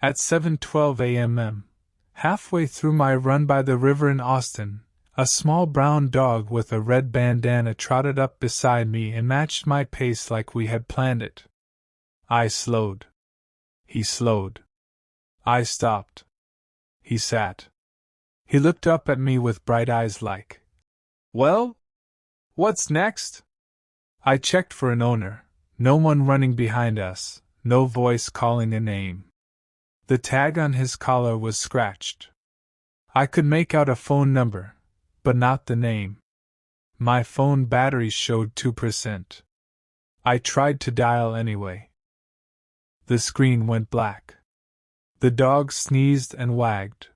At 7:12 a.m., halfway through my run by the river in Austin, a small brown dog with a red bandana trotted up beside me and matched my pace like we had planned it. I slowed. He slowed. I stopped. He sat. He looked up at me with bright eyes like, "Well? What's next?" I checked for an owner. No one running behind us, no voice calling a name. The tag on his collar was scratched. I could make out a phone number, but not the name. My phone battery showed 2%. I tried to dial anyway. The screen went black. The dog sneezed and wagged.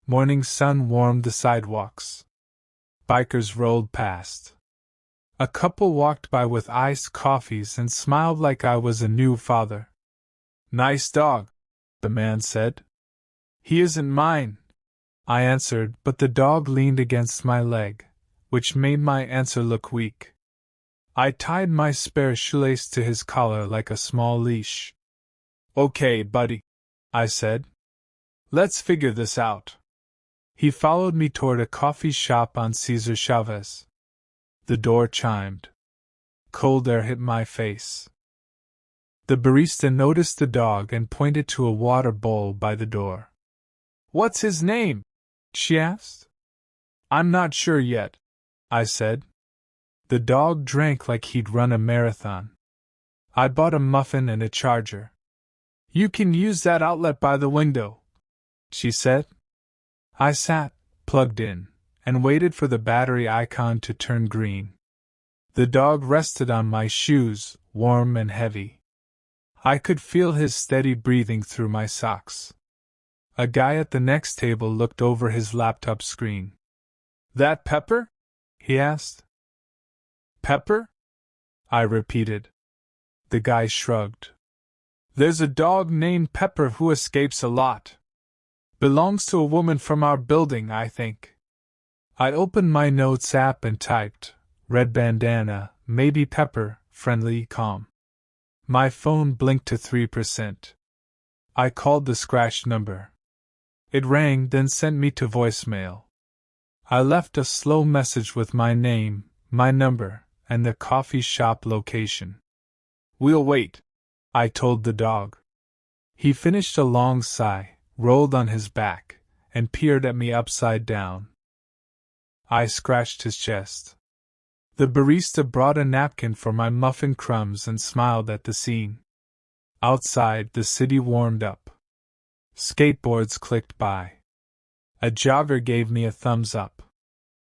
Morning sun warmed the sidewalks. Bikers rolled past. A couple walked by with iced coffees and smiled like I was a new father. "Nice dog," the man said. "He isn't mine," I answered, but the dog leaned against my leg, which made my answer look weak. I tied my spare shoelace to his collar like a small leash. "Okay, buddy," I said. "Let's figure this out." He followed me toward a coffee shop on Cesar Chavez. The door chimed. Cold air hit my face. The barista noticed the dog and pointed to a water bowl by the door. "What's his name?" she asked. "I'm not sure yet," I said. The dog drank like he'd run a marathon. I bought a muffin and a charger. "You can use that outlet by the window," she said. I sat, plugged in, and waited for the battery icon to turn green. The dog rested on my shoes, warm and heavy. I could feel his steady breathing through my socks. A guy at the next table looked over his laptop screen. "That Pepper?" he asked. "Pepper?" I repeated. The guy shrugged. "There's a dog named Pepper who escapes a lot. Belongs to a woman from our building, I think." I opened my notes app and typed, "Red bandana, maybe Pepper, friendly, calm." My phone blinked to 3%. I called the scratched number. It rang, then sent me to voicemail. I left a slow message with my name, my number, and the coffee shop location. "We'll wait," I told the dog. He finished a long sigh, rolled on his back, and peered at me upside down. I scratched his chest. The barista brought a napkin for my muffin crumbs and smiled at the scene. Outside, the city warmed up. Skateboards clicked by. A jogger gave me a thumbs up.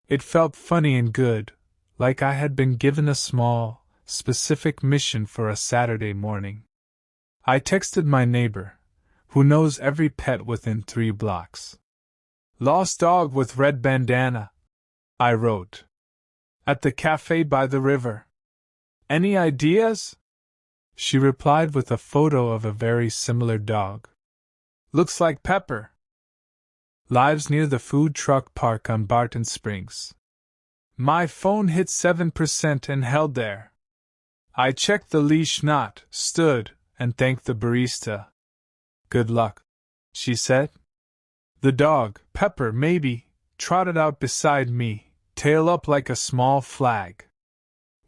It felt funny and good, like I had been given a small, specific mission for a Saturday morning. I texted my neighbor, who knows every pet within 3 blocks. "Lost dog with red bandana," I wrote. "At the cafe by the river. Any ideas?" She replied with a photo of a very similar dog. "Looks like Pepper. Lives near the food truck park on Barton Springs." My phone hit 7% and held there. I checked the leash knot, stood, and thanked the barista. "Good luck," she said. The dog, Pepper maybe, trotted out beside me, tail up like a small flag.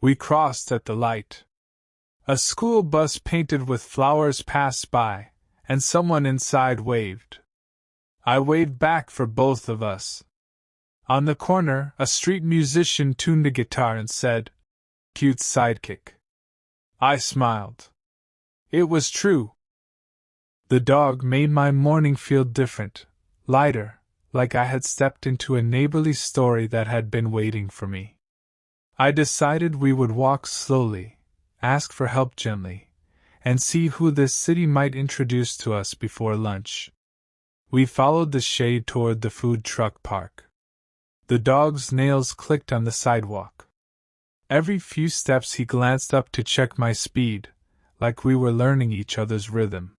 We crossed at the light. A school bus painted with flowers passed by, and someone inside waved. I waved back for both of us. On the corner, a street musician tuned a guitar and said, "Cute sidekick." I smiled. It was true. The dog made my morning feel different, lighter, like I had stepped into a neighborly story that had been waiting for me. I decided we would walk slowly, ask for help gently, and see who this city might introduce to us before lunch. We followed the shade toward the food truck park. The dog's nails clicked on the sidewalk. Every few steps he glanced up to check my speed, like we were learning each other's rhythm.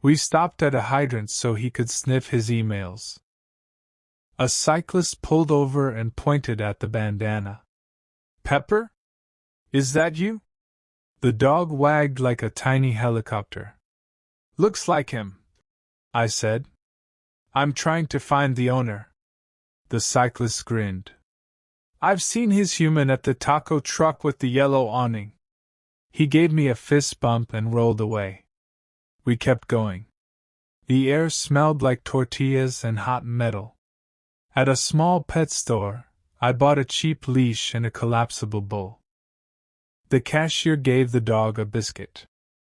We stopped at a hydrant so he could sniff his emails. A cyclist pulled over and pointed at the bandana. "Pepper? Is that you?" The dog wagged like a tiny helicopter. "Looks like him," I said. I'm trying to find the owner. The cyclist grinned. I've seen his human at the taco truck with the yellow awning. He gave me a fist bump and rolled away. We kept going. The air smelled like tortillas and hot metal. At a small pet store, I bought a cheap leash and a collapsible bowl. The cashier gave the dog a biscuit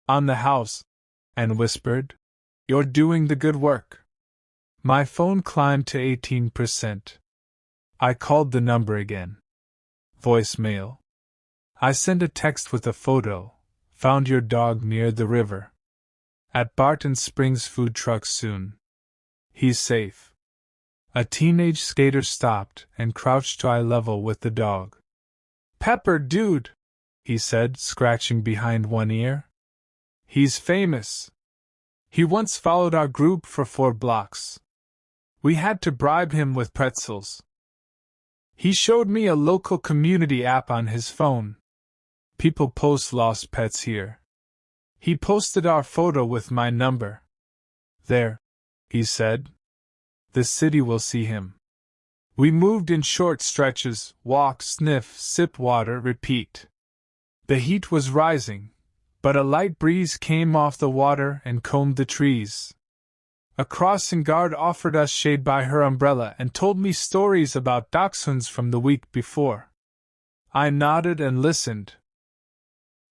on the house and whispered, "You're doing the good work." My phone climbed to 18%. I called the number again. Voicemail. I sent a text with a photo. Found your dog near the river. At Barton Springs food truck soon. He's safe. A teenage skater stopped and crouched eye level with the dog. "Pepper, dude," he said, scratching behind one ear. "He's famous. He once followed our group for 4 blocks. We had to bribe him with pretzels. He showed me a local community app on his phone. People post lost pets here. He posted our photo with my number. There," he said. "The city will see him." We moved in short stretches, walk, sniff, sip water, repeat. The heat was rising, but a light breeze came off the water and combed the trees. A crossing guard offered us shade by her umbrella and told me stories about dachshunds from the week before. I nodded and listened.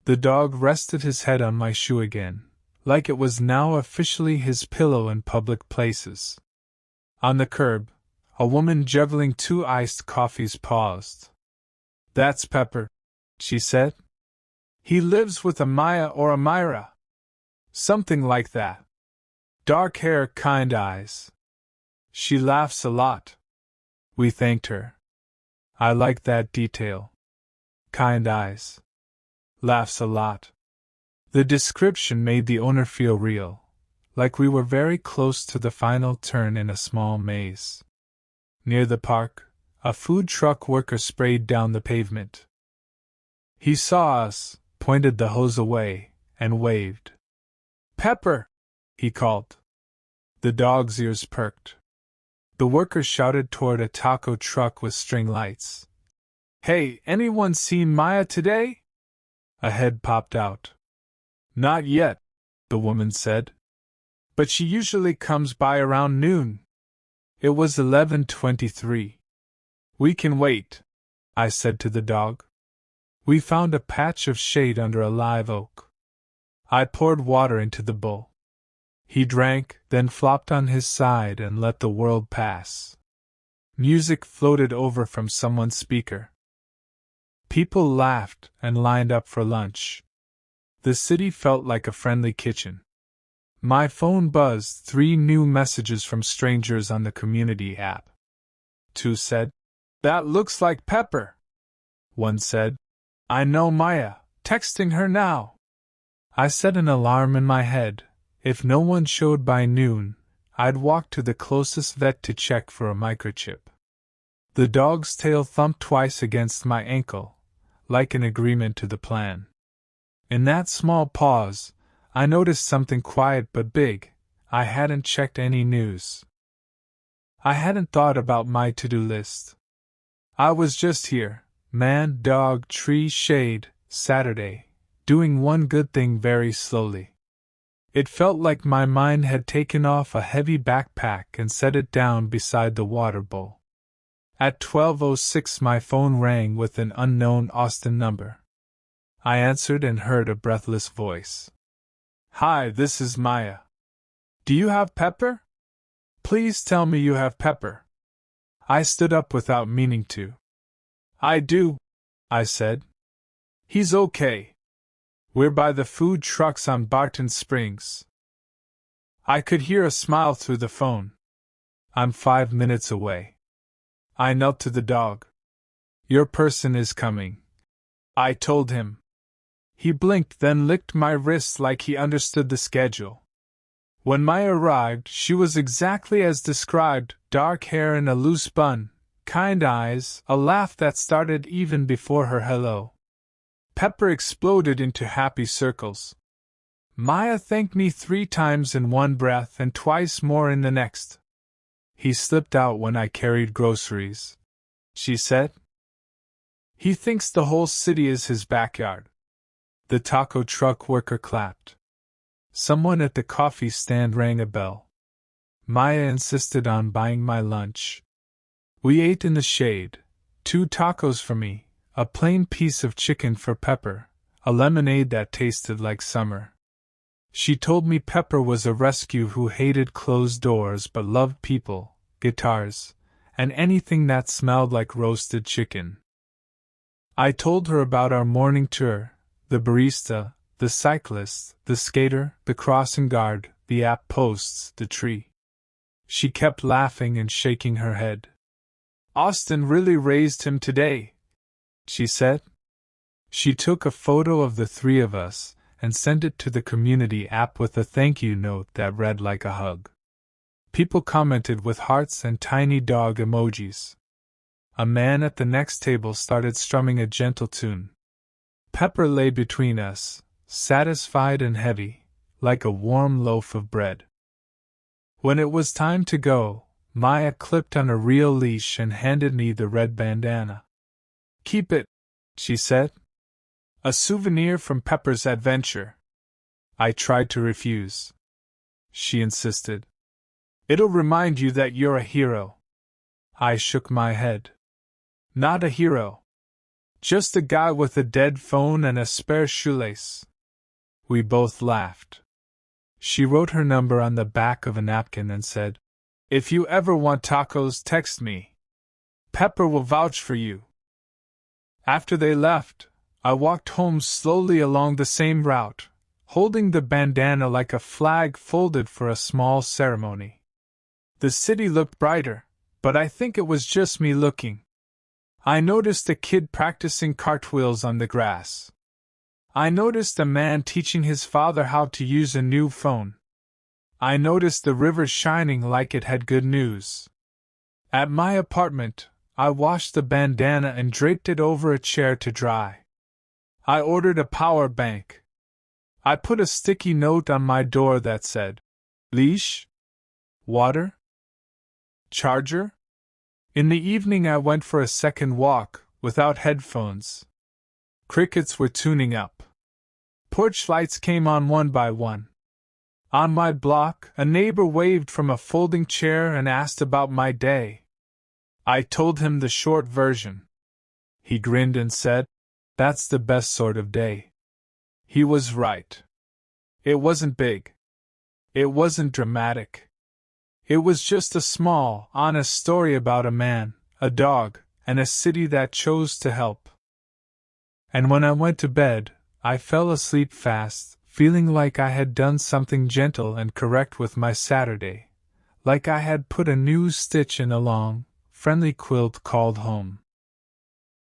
The dog rested his head on my shoe again, like it was now officially his pillow in public places. On the curb, a woman juggling 2 iced coffees paused. "That's Pepper," she said. "He lives with a Maya or a Myra. Something like that. Dark hair, kind eyes. She laughs a lot." We thanked her. I liked that detail. Kind eyes. Laughs a lot. The description made the owner feel real, like we were very close to the final turn in a small maze. Near the park, a food truck worker sprayed down the pavement. He saw us, pointed the hose away, and waved. "Pepper!" he called. The dog's ears perked. The worker shouted toward a taco truck with string lights. "Hey, anyone seen Maya today?" A head popped out. "Not yet," the woman said. "But she usually comes by around noon." It was 11:23. "We can wait," I said to the dog. We found a patch of shade under a live oak. I poured water into the bowl. He drank, then flopped on his side and let the world pass. Music floated over from someone's speaker. People laughed and lined up for lunch. The city felt like a friendly kitchen. My phone buzzed 3 new messages from strangers on the community app. 2 said, "That looks like Pepper." 1 said, "I know Maya, texting her now." I set an alarm in my head. If no one showed by noon, I'd walk to the closest vet to check for a microchip. The dog's tail thumped twice against my ankle, like an agreement to the plan. In that small pause, I noticed something quiet but big. I hadn't checked any news. I hadn't thought about my to-do list. I was just here, man, dog, tree, shade, Saturday, doing one good thing very slowly. It felt like my mind had taken off a heavy backpack and set it down beside the water bowl. At 12:06 my phone rang with an unknown Austin number. I answered and heard a breathless voice. "Hi, this is Maya. Do you have Pepper? Please tell me you have Pepper." I stood up without meaning to. "I do," I said. "He's okay. We're by the food trucks on Barton Springs." I could hear a smile through the phone. "I'm 5 minutes away." I knelt to the dog. "Your person is coming," I told him. He blinked, then licked my wrist like he understood the schedule. When Maya arrived, she was exactly as described, dark hair and a loose bun, kind eyes, a laugh that started even before her hello. Pepper exploded into happy circles. Maya thanked me 3 times in one breath and twice more in the next. He slipped out when I carried groceries, she said. He thinks the whole city is his backyard. The taco truck worker clapped. Someone at the coffee stand rang a bell. Maya insisted on buying my lunch. We ate in the shade, 2 tacos for me, a plain piece of chicken for Pepper, a lemonade that tasted like summer. She told me Pepper was a rescue who hated closed doors but loved people, guitars, and anything that smelled like roasted chicken. I told her about our morning tour, the barista, the cyclist, the skater, the crossing guard, the app posts, the tree. She kept laughing and shaking her head. Austin really raised him today, she said. She took a photo of the 3 of us and sent it to the community app with a thank you note that read like a hug. People commented with hearts and tiny dog emojis. A man at the next table started strumming a gentle tune. Pepper lay between us, satisfied and heavy, like a warm loaf of bread. When it was time to go, Maya clipped on a real leash and handed me the red bandana. Keep it, she said. A souvenir from Pepper's adventure. I tried to refuse. She insisted. It'll remind you that you're a hero. I shook my head. Not a hero. Just a guy with a dead phone and a spare shoelace. We both laughed. She wrote her number on the back of a napkin and said, If you ever want tacos, text me. Pepper will vouch for you. After they left, I walked home slowly along the same route, holding the bandana like a flag folded for a small ceremony. The city looked brighter, but I think it was just me looking. I noticed a kid practicing cartwheels on the grass. I noticed a man teaching his father how to use a new phone. I noticed the river shining like it had good news. At my apartment, I washed the bandana and draped it over a chair to dry. I ordered a power bank. I put a sticky note on my door that said, Leash? Water? Charger? In the evening I went for a second walk, without headphones. Crickets were tuning up. Porch lights came on one by one. On my block, a neighbor waved from a folding chair and asked about my day. I told him the short version. He grinned and said, That's the best sort of day. He was right. It wasn't big. It wasn't dramatic. It was just a small, honest story about a man, a dog, and a city that chose to help. And when I went to bed, I fell asleep fast, feeling like I had done something gentle and correct with my Saturday, like I had put a new stitch in a long, friendly quilt called home.